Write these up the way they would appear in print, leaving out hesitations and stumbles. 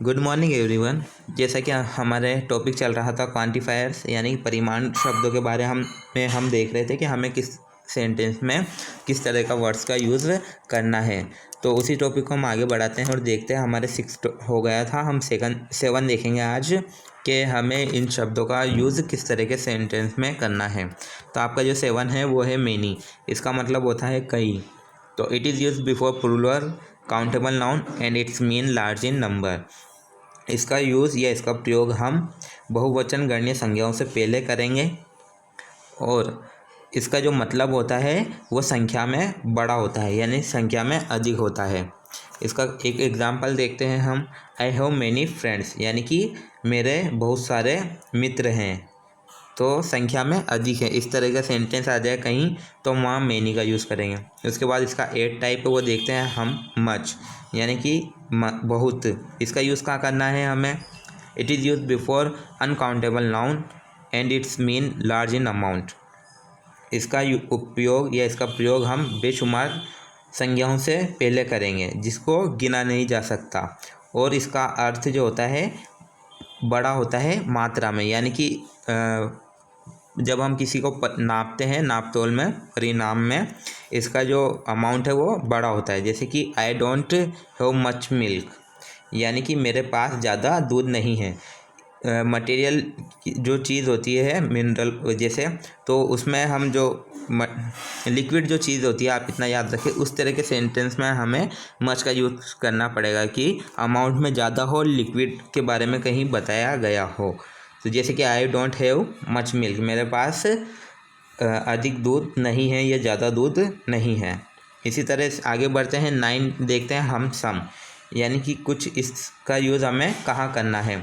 Good morning everyone. जैसा कि हमारे टॉपिक चल रहा था क्वांटिफायर्स यानी परिमाण शब्दों के बारे हम देख रहे थे कि हमें किस सेंटेंस में किस तरह का वर्ड्स का यूज़ करना है। तो उसी टॉपिक को हम आगे बढ़ाते हैं और देखते हैं। हमारे 6 हो गया था, हम 7 देखेंगे आज कि हमें इन शब्दों का यूज़ किस तरह के सेंटेंस में करना है। तो आपका जो 7 है वो है मेनी। इसका मतलब होता है कई। तो it is use before plural countable noun and its mean large in number. इसका यूज़ या इसका प्रयोग हम बहुवचन गणनीय संज्ञाओं से पहले करेंगे और इसका जो मतलब होता है वो संख्या में बड़ा होता है यानी संख्या में अधिक होता है। इसका एक एग्जांपल देखते हैं हम। आई हैव मैनी फ्रेंड्स यानी कि मेरे बहुत सारे मित्र हैं, तो संख्या में अधिक है। इस तरह का सेंटेंस आ जाए कहीं तो वहाँ मैनी का यूज़ करेंगे। उसके बाद इसका 8 टाइप है वो देखते हैं हम। मच यानी कि बहुत। इसका यूज़ कहाँ करना है हमें। It is use before uncountable noun and its mean large in amount. इसका उपयोग या इसका प्रयोग हम बेशुमार संज्ञाओं से पहले करेंगे जिसको गिना नहीं जा सकता, और इसका अर्थ जो होता है बड़ा होता है मात्रा में। यानी कि जब हम किसी को नापते हैं नापतोल में परिणाम में, इसका जो अमाउंट है वो बड़ा होता है। जैसे कि I don't have much milk यानी कि मेरे पास ज़्यादा दूध नहीं है। मटेरियल जो चीज़ होती है मिनरल जैसे, तो उसमें हम जो लिक्विड जो चीज़ होती है, आप इतना याद रखें, उस तरह के सेंटेंस में हमें मच का यूज़ करना पड़ेगा कि अमाउंट में ज़्यादा हो, लिक्विड के बारे में कहीं बताया गया हो। तो जैसे कि I don't have much milk, मेरे पास अधिक दूध नहीं है या ज़्यादा दूध नहीं है। इसी तरह आगे बढ़ते हैं। 9 देखते हैं हम। सम यानी कि कुछ, इसका यूज़ हमें कहाँ करना है।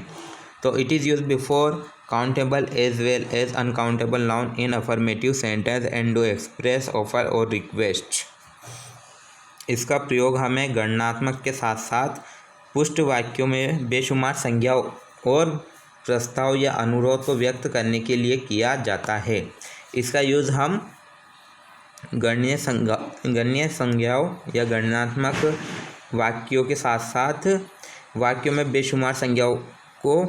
तो it is use before countable as well as uncountable noun in affirmative sentence and to express offer और रिक्वेस्ट। इसका प्रयोग हमें गणनात्मक के साथ साथ पुष्ट वाक्यों में बेशुमार संज्ञाओं और प्रस्ताव या अनुरोध को व्यक्त करने के लिए किया जाता है। इसका यूज़ हम गणनीय संज्ञाओं या गणनात्मक वाक्यों के साथ साथ वाक्यों में बेशुमार संज्ञाओं को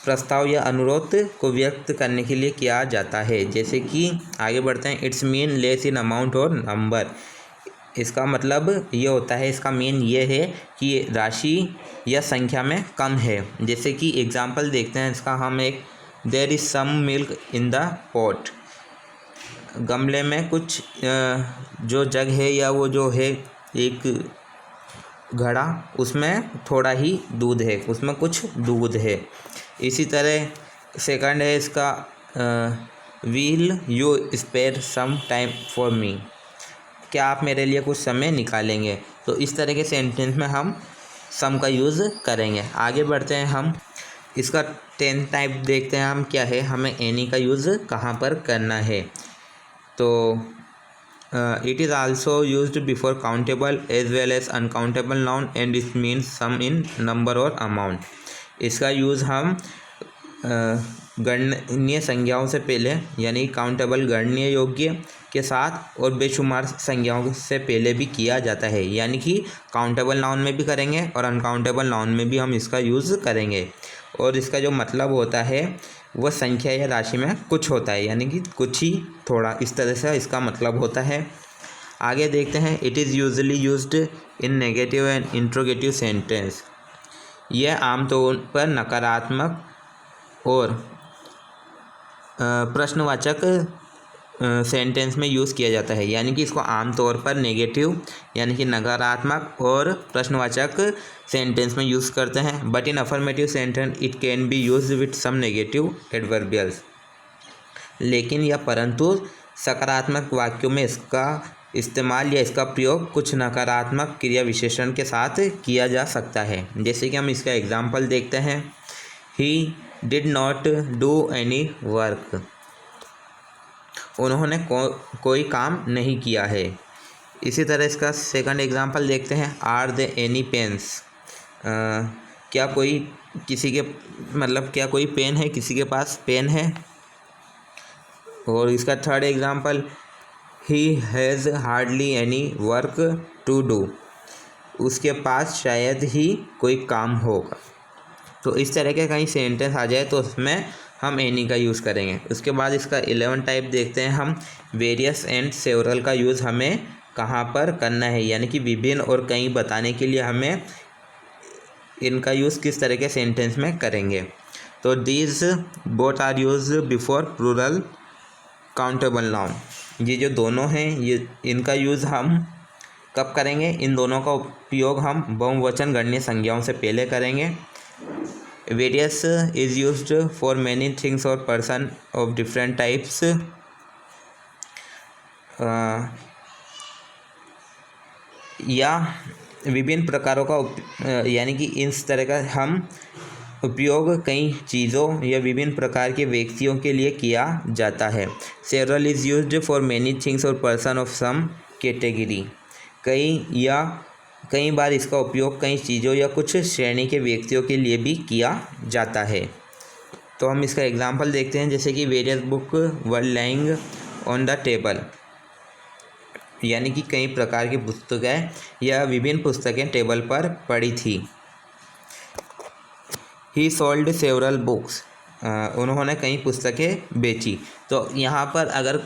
प्रस्ताव या अनुरोध को व्यक्त करने के लिए किया जाता है। जैसे कि आगे बढ़ते हैं। It's mean less in amount और नंबर। इसका मतलब ये होता है, इसका मीन ये है कि राशि या संख्या में कम है। जैसे कि एग्जांपल देखते हैं इसका हम एक। There is some milk in the pot. गमले में कुछ जो जग है या वो जो है एक घड़ा, उसमें थोड़ा ही दूध है, उसमें कुछ दूध है। इसी तरह सेकंड है इसका will you spare some time for me, क्या आप मेरे लिए कुछ समय निकालेंगे। तो इस तरह के सेंटेंस में हम सम का यूज़ करेंगे। आगे बढ़ते हैं हम। इसका 10 टाइप देखते हैं हम क्या है, हमें एनी का यूज़ कहाँ पर करना है। तो it is also used before countable as well as uncountable noun and it means some in number और अमाउंट। इसका यूज़ हम गणनीय संज्ञाओं से पहले यानी काउंटेबल गणनीय योग्य के साथ और बेशुमार संज्ञाओं से पहले भी किया जाता है। यानी कि काउंटेबल नाउन में भी करेंगे और अनकाउंटेबल नाउन में भी हम इसका यूज़ करेंगे। और इसका जो मतलब होता है वह संख्या या राशि में कुछ होता है, यानी कि कुछ ही थोड़ा, इस तरह से इसका मतलब होता है। आगे देखते हैं। It is usually used in negative and interrogative sentence. यह आमतौर पर नकारात्मक और प्रश्नवाचक सेंटेंस में यूज़ किया जाता है। यानी कि इसको आमतौर पर नेगेटिव यानी कि नकारात्मक और प्रश्नवाचक सेंटेंस में यूज़ करते हैं। But in affirmative sentence it can be used with some negative adverbials. लेकिन या परंतु सकारात्मक वाक्यों में इसका इस्तेमाल या इसका प्रयोग कुछ नकारात्मक क्रिया विशेषण के साथ किया जा सकता है। जैसे कि हम इसका एग्जाम्पल देखते हैं। He did not do any work, उन्होंने कोई काम नहीं किया है। इसी तरह इसका सेकंड एग्जांपल देखते हैं। आर दे एनी पेन्स, क्या कोई किसी के मतलब क्या कोई पेन है, किसी के पास पेन है। और इसका third example. He has hardly any work to do, उसके पास शायद ही कोई काम होगा। तो इस तरह के कहीं सेंटेंस आ जाए तो उसमें हम एनी का यूज़ करेंगे। उसके बाद इसका 11 टाइप देखते हैं हम। वेरियस एंड सेवरल का यूज़ हमें कहाँ पर करना है, यानी कि विभिन्न और कई बताने के लिए हमें इनका यूज़ किस तरह के सेंटेंस में करेंगे। तो these both are use before plural countable noun. ये जो दोनों हैं ये इनका यूज़ हम कब करेंगे, इन दोनों का उपयोग हम बहुवचन गणनीय संज्ञाओं से पहले करेंगे। Various is used for many things और पर्सन ऑफ डिफरेंट टाइप्स। या विभिन्न प्रकारों का यानी कि इस तरह का हम उपयोग कई चीज़ों या विभिन्न प्रकार के व्यक्तियों के लिए किया जाता है। Several is used for many things और पर्सन ऑफ सम कैटेगरी। कई बार इसका उपयोग कई चीज़ों या कुछ श्रेणी के व्यक्तियों के लिए भी किया जाता है। तो हम इसका एग्जांपल देखते हैं, जैसे कि various book were lying on the table, यानी कि कई प्रकार की पुस्तकें या विभिन्न पुस्तकें टेबल पर पड़ी थी। ही सोल्ड सेवरल बुक्स, उन्होंने कई पुस्तकें बेची। तो यहाँ पर अगर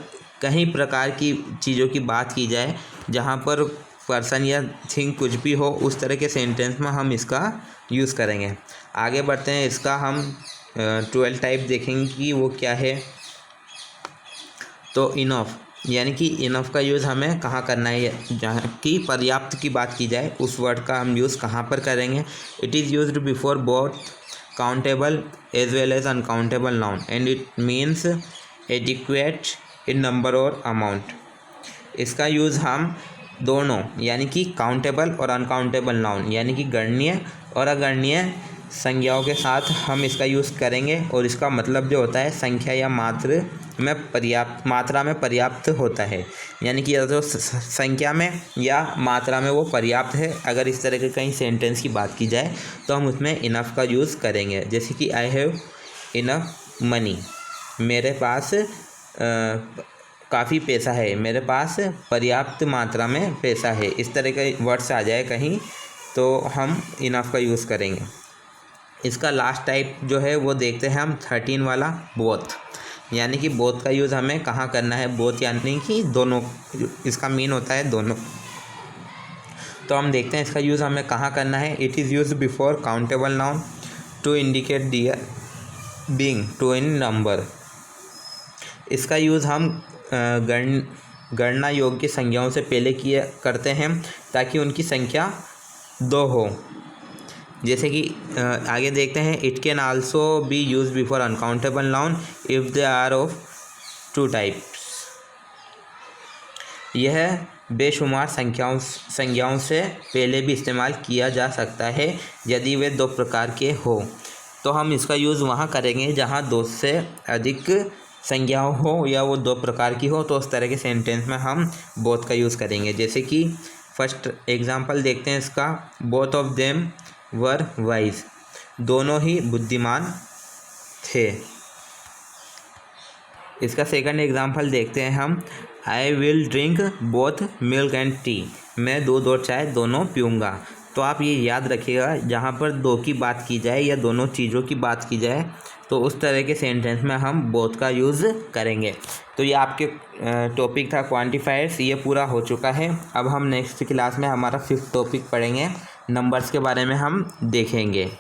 कई प्रकार की चीज़ों की बात की जाए जहाँ पर पर्सन या थिंग कुछ भी हो, उस तरह के सेंटेंस में हम इसका यूज़ करेंगे। आगे बढ़ते हैं, इसका हम 12 टाइप देखेंगे कि वो क्या है। तो इनफ, यानी कि इनफ का यूज़ हमें कहाँ करना है, जहाँ की पर्याप्त की बात की जाए उस वर्ड का हम यूज़ कहाँ पर करेंगे। It is used before both countable as well as uncountable noun and it means adequate in number और अमाउंट। इसका यूज़ हम दोनों यानी कि काउंटेबल और अनकाउंटेबल नाउन यानी कि गणनीय और अगणनीय संज्ञाओं के साथ हम इसका यूज़ करेंगे, और इसका मतलब जो होता है संख्या या मात्रा में पर्याप्त होता है, यानी कि तो संख्या में या मात्रा में वो पर्याप्त है। अगर इस तरह के कई सेंटेंस की बात की जाए तो हम उसमें इनफ का यूज़ करेंगे, जैसे कि आई हैव इनफ मनी, मेरे पास काफ़ी पैसा है, मेरे पास पर्याप्त मात्रा में पैसा है। इस तरह के वर्ड्स आ जाए कहीं तो हम इनफ का यूज़ करेंगे। इसका लास्ट टाइप जो है वो देखते हैं हम 13 वाला, बोथ, यानी कि बोथ का यूज़ हमें कहाँ करना है। बोथ यानी कि दोनों, इसका मीन होता है दोनों। तो हम देखते हैं इसका यूज़ हमें कहाँ करना है। It is used before countable noun to indicate there being two in number. इसका यूज़ हम गणना योग्य संज्ञाओं से पहले करते हैं ताकि उनकी संख्या 2 हो। जैसे कि आगे देखते हैं, it can also be use before uncountable noun if they are of 2 types. यह बेशुमार संज्ञाओं से पहले भी इस्तेमाल किया जा सकता है यदि वे 2 प्रकार के हो। तो हम इसका यूज़ वहाँ करेंगे जहाँ 2 से अधिक संज्ञाओं हो या वो 2 प्रकार की हो, तो उस तरह के सेंटेंस में हम बोथ का यूज़ करेंगे। जैसे कि फर्स्ट एग्जांपल देखते हैं इसका, both of them were wise, दोनों ही बुद्धिमान थे। इसका सेकंड एग्जांपल देखते हैं हम, I will drink both milk and T, मैं दूध और चाय दोनों पीऊँगा। तो आप ये याद रखिएगा, जहाँ पर 2 की बात की जाए या दोनों चीज़ों की बात की जाए तो उस तरह के सेंटेंस में हम बोथ का यूज़ करेंगे। तो ये आपके टॉपिक था क्वांटिफायर्स, ये पूरा हो चुका है। अब हम नेक्स्ट क्लास में हमारा 5th टॉपिक पढ़ेंगे, नंबर्स के बारे में हम देखेंगे।